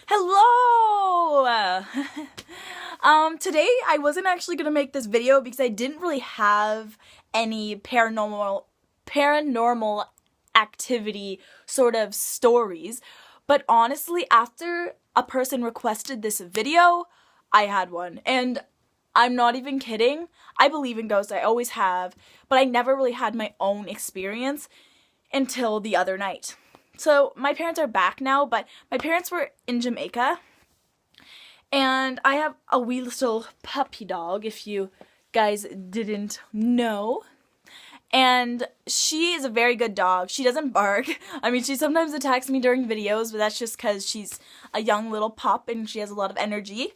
Hello! Today I wasn't actually gonna make this video because I didn't really have any paranormal activity sort of stories, but honestly, after a person requested this video, I had one, and I'm not even kidding. I believe in ghosts, I always have, but I never really had my own experience until the other night. So my parents are back now, but my parents were in Jamaica, and I have a wee little puppy dog, if you guys didn't know. And she is a very good dog. She doesn't bark. I mean, she sometimes attacks me during videos, but that's just because she's a young little pup and she has a lot of energy.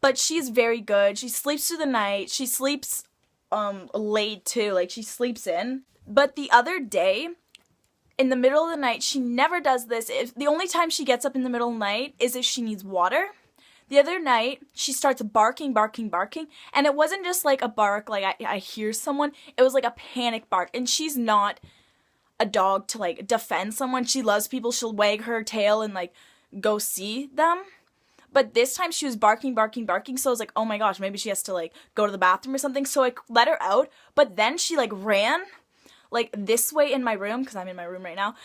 But she's very good. She sleeps through the night. She sleeps late too, like she sleeps in. But the other day, in the middle of the night, she never does this. The only time she gets up in the middle of the night is if she needs water. The other night, she starts barking, and it wasn't just like a bark, like I hear someone. It was like a panic bark, and she's not a dog to like defend someone. She loves people. She'll wag her tail and like go see them. But this time she was barking, so I was like, oh my gosh, maybe she has to like go to the bathroom or something. So I let her out, but then she like ran like this way in my room, because I'm in my room right now.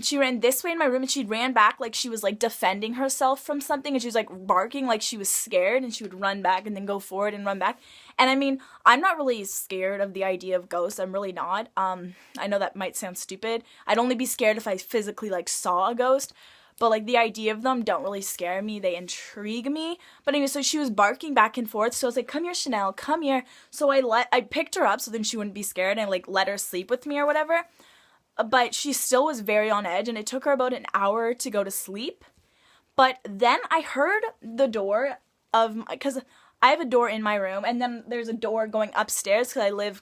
She ran this way in my room, and she ran back like she was like defending herself from something, and she was like barking like she was scared, and she would run back and then go forward and run back. And I mean, I'm not really scared of the idea of ghosts. I'm really not. I know that might sound stupid. I'd only be scared if I physically like saw a ghost. But, like, the idea of them don't really scare me. They intrigue me. But anyway, so she was barking back and forth. So I was like, come here, Chanel, come here. So I picked her up so then she wouldn't be scared, and, like, let her sleep with me or whatever. But she still was very on edge, and it took her about an hour to go to sleep. But then I heard the door of, because I have a door in my room, and then there's a door going upstairs because I live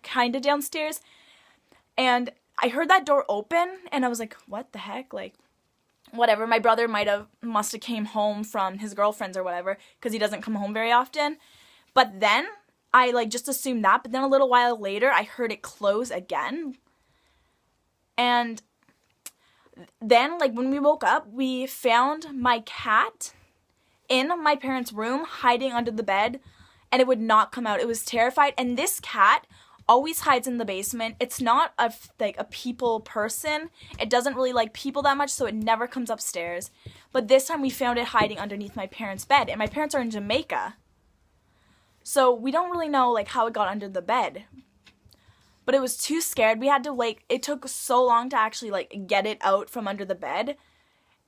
kind of downstairs. And I heard that door open, and I was like, what the heck? Like, whatever, my brother must have came home from his girlfriend's or whatever, because he doesn't come home very often. But then I like just assumed that, but then a little while later I heard it close again. And then like when we woke up, we found my cat in my parents' room hiding under the bed, and it would not come out. It was terrified, and this cat always hides in the basement. It's not a people person. It doesn't really like people that much, so it never comes upstairs. But this time we found it hiding underneath my parents' bed, and my parents are in Jamaica. So we don't really know like how it got under the bed. But it was too scared. We had to like, it took so long to actually like get it out from under the bed.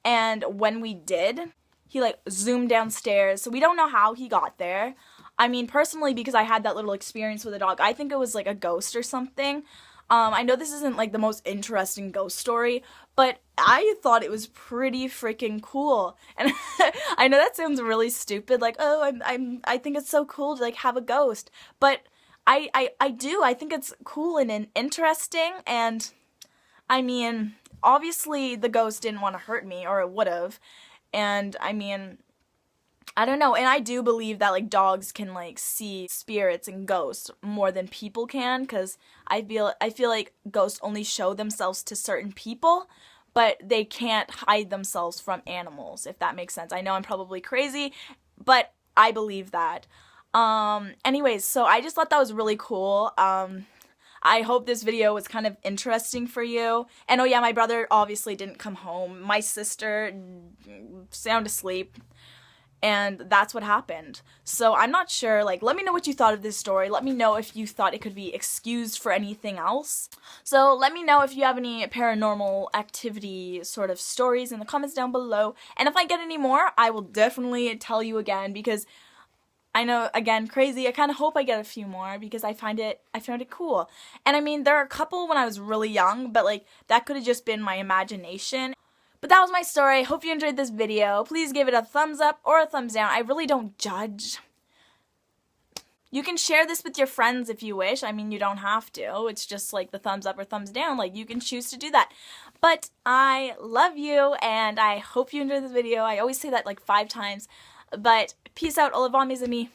And when we did, he like zoomed downstairs. So we don't know how he got there. I mean, personally, because I had that little experience with a dog, I think it was like a ghost or something. I know this isn't like the most interesting ghost story, but I thought it was pretty freaking cool. And I know that sounds really stupid, like, oh, I think it's so cool to like have a ghost. But I do. I think it's cool and interesting. And I mean, obviously the ghost didn't want to hurt me, or it would have. And I mean, I don't know, and I do believe that, like, dogs can, like, see spirits and ghosts more than people can, because I feel like ghosts only show themselves to certain people, but they can't hide themselves from animals, if that makes sense. I know I'm probably crazy, but I believe that. Anyways, so I just thought that was really cool. I hope this video was kind of interesting for you. And oh yeah, my brother obviously didn't come home. My sister sound asleep. And that's what happened. So I'm not sure, like, let me know what you thought of this story. Let me know if you thought it could be excused for anything else. So let me know if you have any paranormal activity sort of stories in the comments down below. And if I get any more, I will definitely tell you again, because I know, again, crazy. I kind of hope I get a few more because I found it cool. And I mean, there are a couple when I was really young, but like that could have just been my imagination. But that was my story. Hope you enjoyed this video. Please give it a thumbs up or a thumbs down. I really don't judge. You can share this with your friends if you wish. I mean, you don't have to. It's just like the thumbs up or thumbs down. Like, you can choose to do that. But I love you, and I hope you enjoyed this video. I always say that like 5 times. But peace out, au revoir, mes amis.